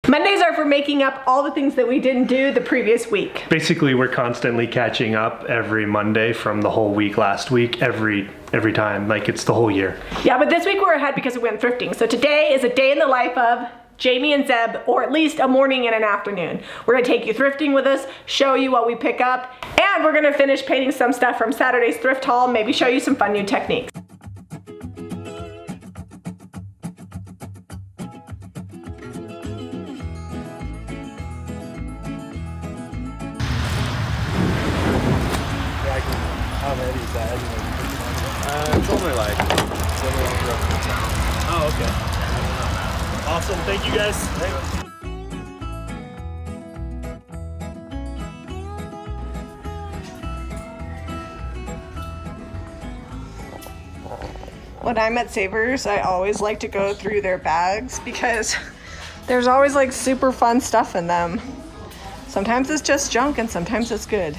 Mondays are for making up all the things that we didn't do the previous week. Basically, we're constantly catching up every Monday from the whole week last week, every time, like it's the whole year. Yeah, but this week we're ahead because we went thrifting. So today is a day in the life of Jamie and Zeb, or at least a morning and an afternoon. We're gonna take you thrifting with us, show you what we pick up, and we're gonna finish painting some stuff from Saturday's thrift haul, maybe show you some fun new techniques. How heavy is that? It's only like 20 Oh, okay. Awesome. Thank you guys. When I'm at Savers, I always like to go through their bags because there's always like super fun stuff in them. Sometimes it's just junk and sometimes it's good.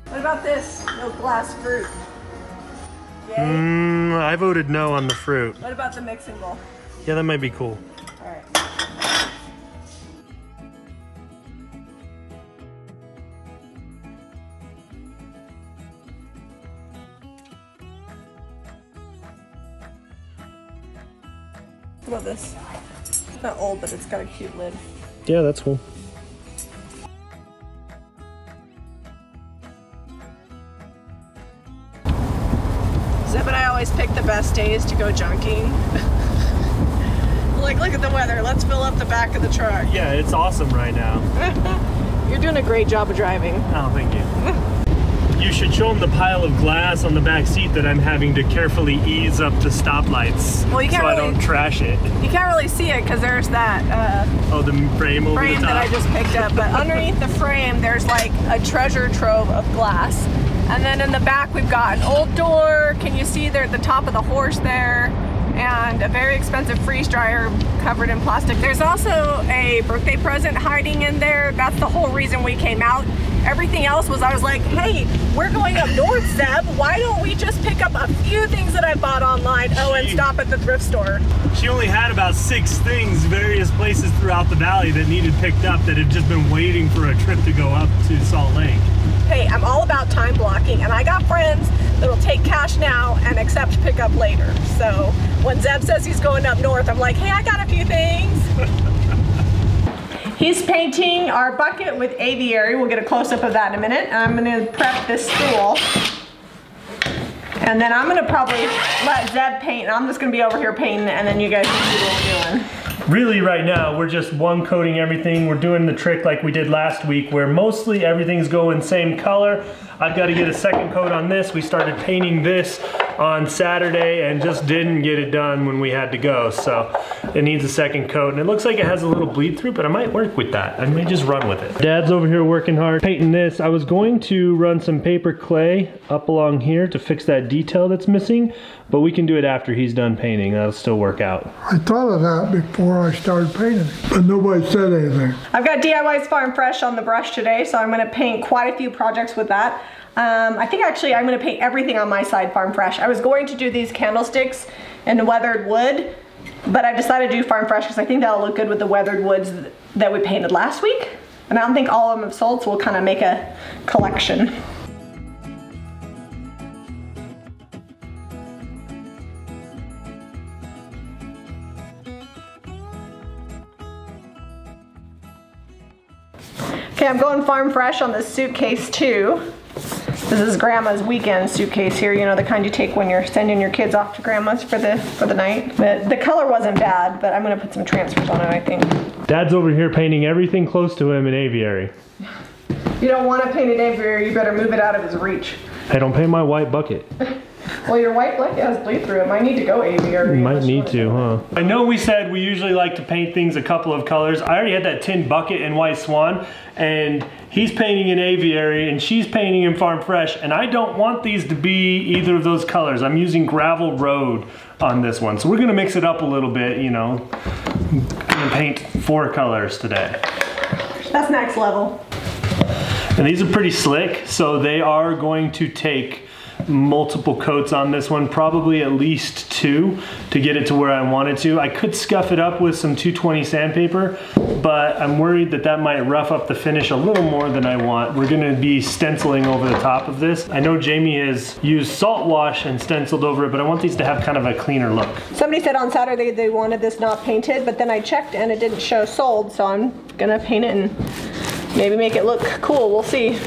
What about this? No glass fruit. Yay? I voted no on the fruit. What about the mixing bowl? Yeah, that might be cool. All right. What about this? It's not old, but it's got a cute lid. Yeah, that's cool. Zeb and I always pick the best days to go junking. Like, look at the weather. Let's fill up the back of the truck. Yeah, it's awesome right now. You're doing a great job of driving. Oh, thank you. You should show them the pile of glass on the back seat that I'm having to carefully ease up the stoplights, well, you can't so really, I don't trash it. You can't really see it because there's that oh, the frame over the top? that I just picked up. But underneath the frame, there's like a treasure trove of glass. And then in the back, we've got an old door. Can you see there at the top of the horse there? And a very expensive freeze dryer covered in plastic. There's also a birthday present hiding in there. That's the whole reason we came out. Everything else was, I was like, hey, we're going up north, Zeb. Why don't we just pick up a few things that I bought online? Oh, and stop at the thrift store. She only had about 6 things, various places throughout the valley that needed picked up that had just been waiting for a trip to go up to Salt Lake. Hey, I'm all about time blocking, and I got friends that'll take cash now and accept pickup later. So when Zeb says he's going up north, I'm like, hey, I got a few things. He's painting our bucket with aviary. We'll get a close-up of that in a minute. I'm gonna prep this stool. And then I'm gonna probably let Zeb paint, and I'm just gonna be over here painting, and then you guys can see what we're doing. Really right now, we're just one coating everything. We're doing the trick like we did last week where mostly everything's going same color. I've got to get a second coat on this. We started painting this on Saturday and just didn't get it done when we had to go. So it needs a second coat, and it looks like it has a little bleed through, but I might work with that. I may just run with it. Dad's over here working hard painting this. I was going to run some paper clay up along here to fix that detail that's missing, but we can do it after he's done painting. That'll still work out. I thought of that before I started painting, but nobody said anything. I've got DIY's Farm Fresh on the brush today, so I'm gonna paint quite a few projects with that. I think actually I'm gonna paint everything on my side Farm Fresh. I was going to do these candlesticks in weathered wood, but I decided to do Farm Fresh because I think that'll look good with the weathered woods that we painted last week. And I don't think all of them have sold, so we'll kind of make a collection. Okay, I'm going Farm Fresh on this suitcase too. This is Grandma's weekend suitcase here, you know, the kind you take when you're sending your kids off to Grandma's for the night. The color wasn't bad, but I'm gonna put some transfers on it, I think. Dad's over here painting everything close to him in aviary. You don't want to paint an aviary, you better move it out of his reach. Hey, don't paint my white bucket. Well, your white blanket has bleed through. It might need to go aviary. You might need to, huh? I know we said we usually like to paint things a couple of colors. I already had that tin bucket in White Swan, and he's painting in aviary, and she's painting in Farm Fresh, and I don't want these to be either of those colors. I'm using Gravel Road on this one, so we're gonna mix it up a little bit, you know. I'm gonna paint 4 colors today. That's next level. And these are pretty slick, so they are going to take multiple coats on this one, probably at least 2 to get it to where I wanted to. I could scuff it up with some 220 sandpaper, but I'm worried that that might rough up the finish a little more than I want. We're gonna be stenciling over the top of this. I know Jamie has used salt wash and stenciled over it, but I want these to have kind of a cleaner look. Somebody said on Saturday they wanted this not painted, but then I checked and it didn't show sold, so I'm gonna paint it and maybe make it look cool. We'll see.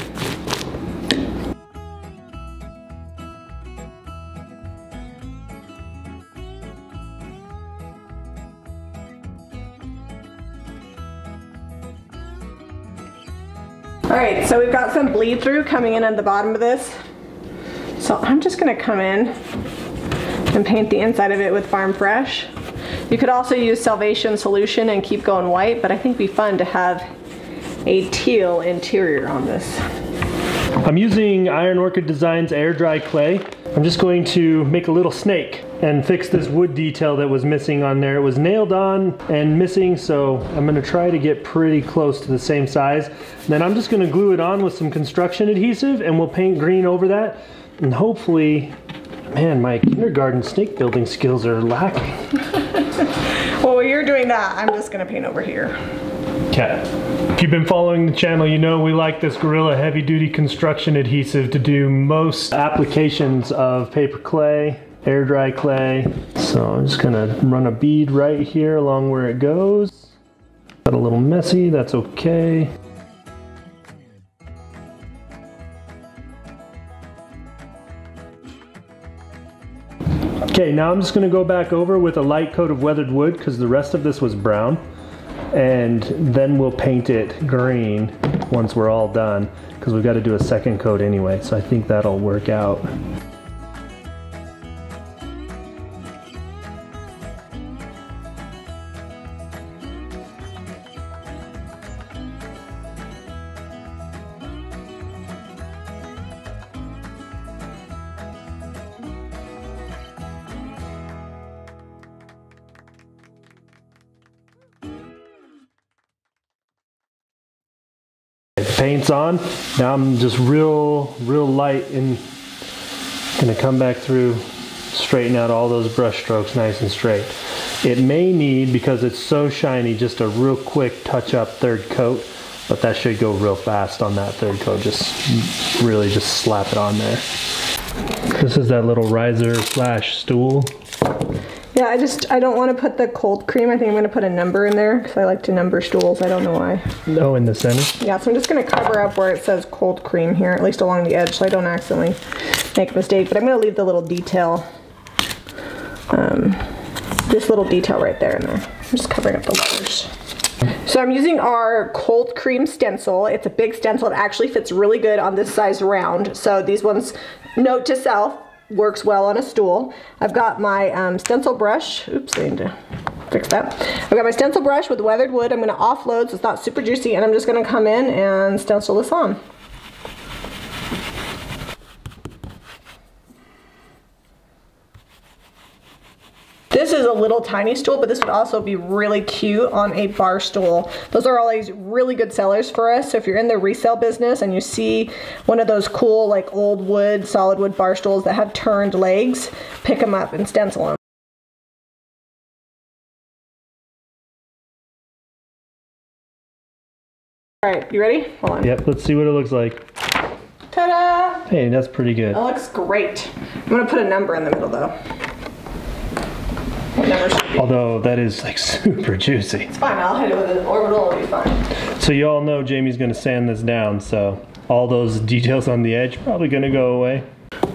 All right, so we've got some bleed through coming in at the bottom of this. So I'm just gonna come in and paint the inside of it with Farm Fresh. You could also use Salvation Solution and keep going white, but I think it'd be fun to have a teal interior on this. I'm using Iron Orchid Designs air dry clay. I'm just going to make a little snake and fix this wood detail that was missing on there. It was nailed on and missing, so I'm gonna try to get pretty close to the same size. Then I'm just gonna glue it on with some construction adhesive and we'll paint green over that. And hopefully, man, my kindergarten snake building skills are lacking. Well, while you're doing that, I'm just gonna paint over here. Okay. If you've been following the channel, you know we like this Gorilla heavy duty construction adhesive to do most applications of paper clay, air dry clay. So I'm just gonna run a bead right here along where it goes. Got a little messy, that's okay. Okay, now I'm just gonna go back over with a light coat of weathered wood because the rest of this was brown. And then we'll paint it green once we're all done because we've got to do a second coat anyway, so I think that'll work out. Paint's on. Now I'm just real light and gonna come back through, straighten out all those brush strokes nice and straight. It may need, because it's so shiny, just a real quick touch up third coat, but that should go real fast on that third coat. Just really just slap it on there. This is that little riser slash stool. Yeah, I don't want to put the cold cream. I think I'm going to put a number in there because I like to number stools. I don't know why. Oh, in the center? Yeah, so I'm just going to cover up where it says cold cream here, at least along the edge, so I don't accidentally make a mistake. But I'm going to leave the little detail, this little detail right there in there. I'm just covering up the letters. So I'm using our cold cream stencil. It's a big stencil. It actually fits really good on this size round. So these ones, note to self, works well on a stool. I've got my stencil brush. Oops, I need to fix that. I've got my stencil brush with weathered wood. I'm going to offload so it's not super juicy, and I'm just going to come in and stencil this on. This is a little tiny stool, but this would also be really cute on a bar stool. Those are always really good sellers for us. So if you're in the resale business and you see one of those cool like old wood, solid wood bar stools that have turned legs, pick them up and stencil them. All right, you ready? Hold on. Yep, let's see what it looks like. Ta-da! Hey, that's pretty good. That looks great. I'm gonna put a number in the middle though. Although that is like super juicy. It's fine, I'll hit it with an orbital, it'll be fine. So you all know Jamie's gonna sand this down, so all those details on the edge probably gonna go away.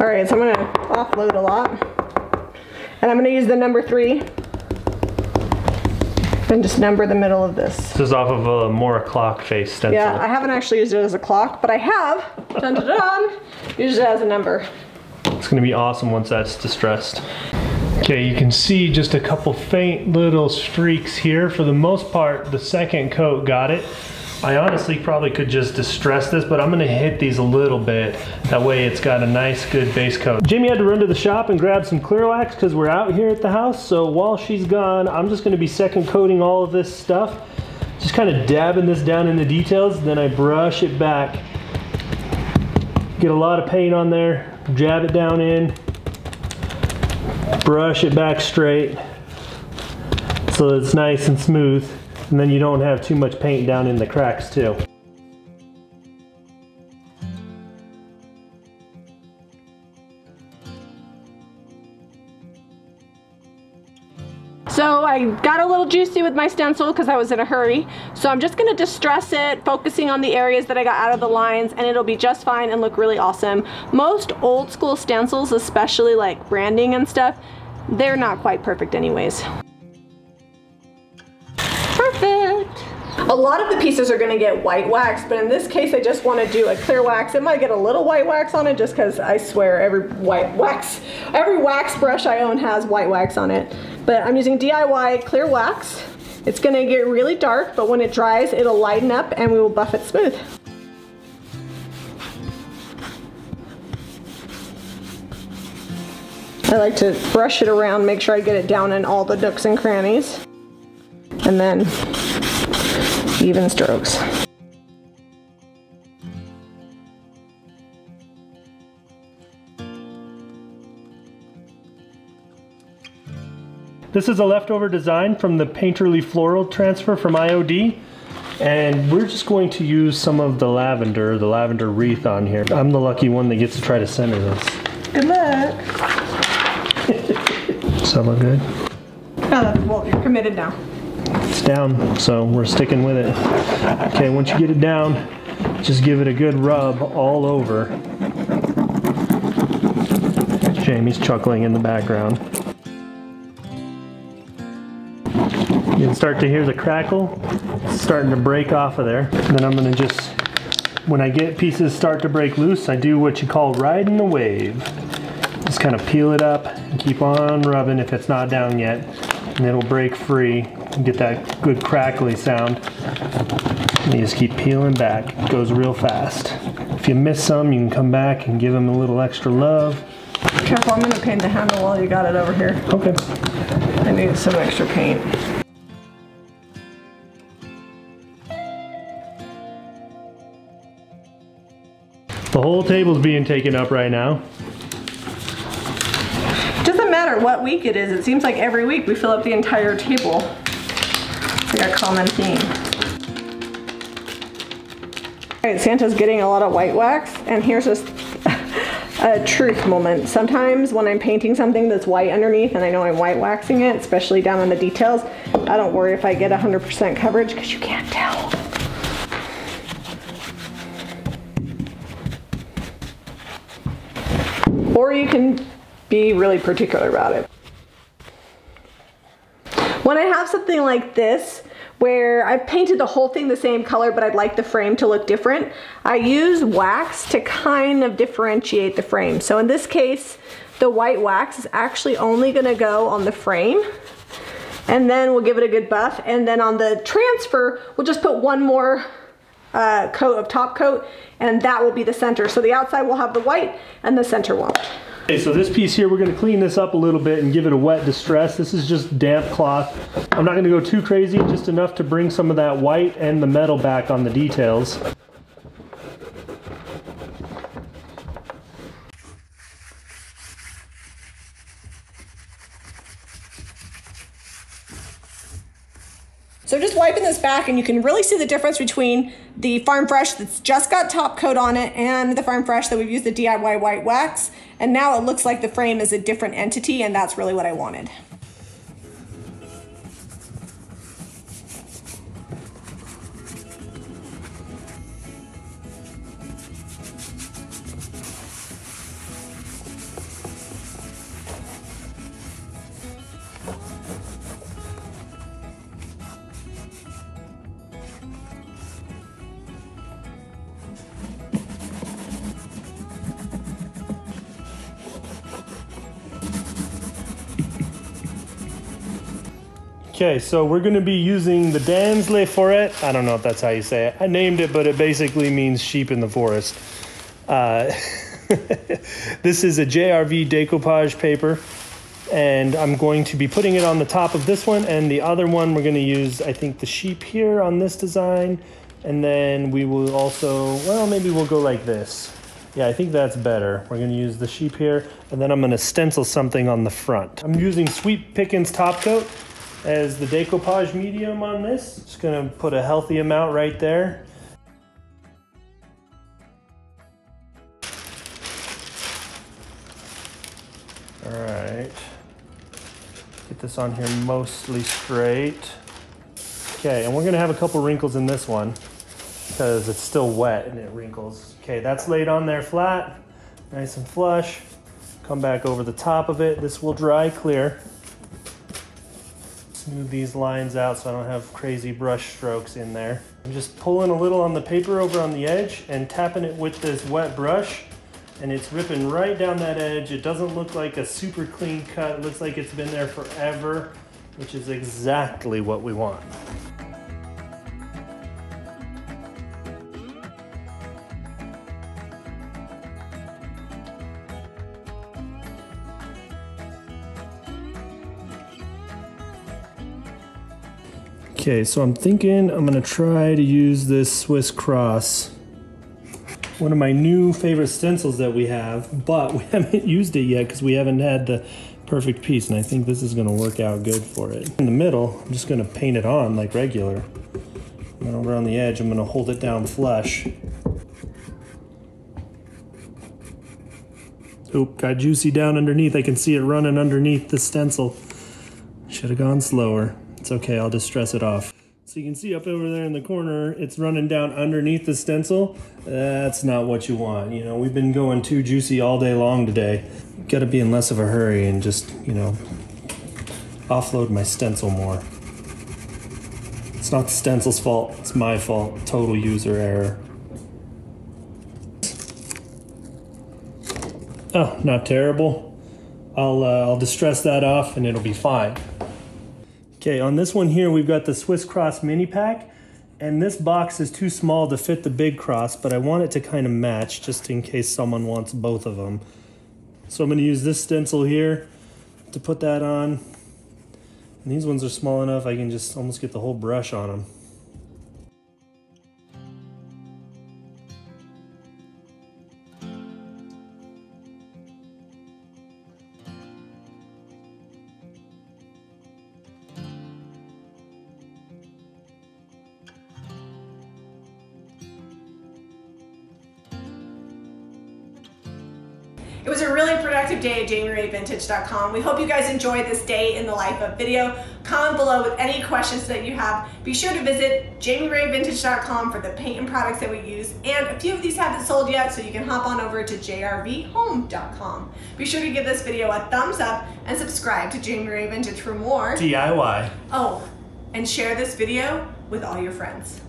All right, so I'm gonna offload a lot. And I'm gonna use the number 3 and just number the middle of this. This is off of a more clock face stencil. Yeah, I haven't actually used it as a clock, but I have, dun dun dun, used it as a number. It's gonna be awesome once that's distressed. Okay, you can see just a couple faint little streaks here. For the most part, the second coat got it. I honestly probably could just distress this, but I'm gonna hit these a little bit. That way it's got a nice, good base coat. Jamie had to run to the shop and grab some clear wax because we're out here at the house. So while she's gone, I'm just gonna be second coating all of this stuff. Just kind of dabbing this down in the details, then I brush it back. Get a lot of paint on there, jab it down in. brush it back straight so it's nice and smooth, and then you don't have too much paint down in the cracks too. So I got a little juicy with my stencil because I was in a hurry. So I'm just gonna distress it, focusing on the areas that I got out of the lines, and it'll be just fine and look really awesome. Most old school stencils, especially like branding and stuff, they're not quite perfect anyways. Perfect. A lot of the pieces are gonna get white wax, but in this case I just wanna do a clear wax. It might get a little white wax on it just because I swear every wax brush I own has white wax on it. But I'm using DIY clear wax. It's gonna get really dark, but when it dries, it'll lighten up and we will buff it smooth. I like to brush it around, make sure I get it down in all the nooks and crannies. And then even strokes. This is a leftover design from the Painterly Floral transfer from IOD, and we're just going to use some of the lavender wreath on here. I'm the lucky one that gets to try to center this. Good luck. Does that look good? Well, you're committed now. It's down, so we're sticking with it. Okay, once you get it down, just give it a good rub all over. Jamie's chuckling in the background. You can start to hear the crackle. It's starting to break off of there. And then I'm gonna just, when I get pieces start to break loose, I do what you call riding the wave. Just kind of peel it up and keep on rubbing if it's not down yet. And it'll break free and get that good crackly sound. And you just keep peeling back. It goes real fast. If you miss some, you can come back and give them a little extra love. Careful, I'm gonna paint the handle while you got it over here. Okay. I need some extra paint. The whole table's being taken up right now. Doesn't matter what week it is. It seems like every week we fill up the entire table. It's like a common theme. All right, Santa's getting a lot of white wax, and here's just a truth moment. Sometimes when I'm painting something that's white underneath and I know I'm white waxing it, especially down on the details, I don't worry if I get 100% coverage because you can't tell. Or you can be really particular about it. When I have something like this, where I've painted the whole thing the same color, but I'd like the frame to look different, I use wax to kind of differentiate the frame. So in this case, the white wax is actually only gonna go on the frame, and then we'll give it a good buff, and then on the transfer, we'll just put one more coat of top coat, and that will be the center. So the outside will have the white and the center won't. Okay, so this piece here, we're gonna clean this up a little bit and give it a wet distress. This is just damp cloth. I'm not gonna go too crazy, just enough to bring some of that white and the metal back on the details. So just wiping this back, and you can really see the difference between the Farm Fresh that's just got top coat on it and the Farm Fresh that we've used the DIY white wax. And now it looks like the frame is a different entity, and that's really what I wanted. Okay, so we're gonna be using the Dansley Forêt. I don't know if that's how you say it. I named it, but it basically means sheep in the forest. This is a JRV decoupage paper, and I'm going to be putting it on the top of this one, and the other one we're gonna use, I think, the sheep here on this design, and then we will also, well, maybe we'll go like this. Yeah, I think that's better. We're gonna use the sheep here, and then I'm gonna stencil something on the front. I'm using Sweet Pickins Top Coat as the decoupage medium on this. Just gonna put a healthy amount right there. All right, get this on here mostly straight. Okay, and we're gonna have a couple wrinkles in this one because it's still wet and it wrinkles. Okay, that's laid on there flat, nice and flush. Come back over the top of it. This will dry clear. Smooth these lines out so I don't have crazy brush strokes in there. I'm just pulling a little on the paper over on the edge and tapping it with this wet brush, and it's ripping right down that edge. It doesn't look like a super clean cut. It looks like it's been there forever, which is exactly what we want. Okay, so I'm thinking I'm gonna try to use this Swiss cross. One of my new favorite stencils that we have, but we haven't used it yet because we haven't had the perfect piece, and I think this is gonna work out good for it. In the middle, I'm just gonna paint it on like regular. And then over on the edge, I'm gonna hold it down flush. Oop, got juicy down underneath. I can see it running underneath the stencil. Should have gone slower. It's okay, I'll just stress it off. So you can see up over there in the corner, it's running down underneath the stencil. That's not what you want. You know, we've been going too juicy all day long today. Gotta be in less of a hurry and just, you know, offload my stencil more. It's not the stencil's fault, it's my fault. Total user error. Oh, not terrible. I'll distress that off and it'll be fine. Okay, on this one here, we've got the Swiss Cross mini pack, and this box is too small to fit the big cross, but I want it to kind of match just in case someone wants both of them. So I'm gonna use this stencil here to put that on. And these ones are small enough, I can just almost get the whole brush on them. It was a really productive day at JamiRayVintage.com. We hope you guys enjoyed this day in the life of video. Comment below with any questions that you have. Be sure to visit JamiRayVintage.com for the paint and products that we use. And a few of these haven't sold yet, so you can hop on over to JRVHome.com. Be sure to give this video a thumbs up and subscribe to Jami Ray Vintage for more DIY. Oh, and share this video with all your friends.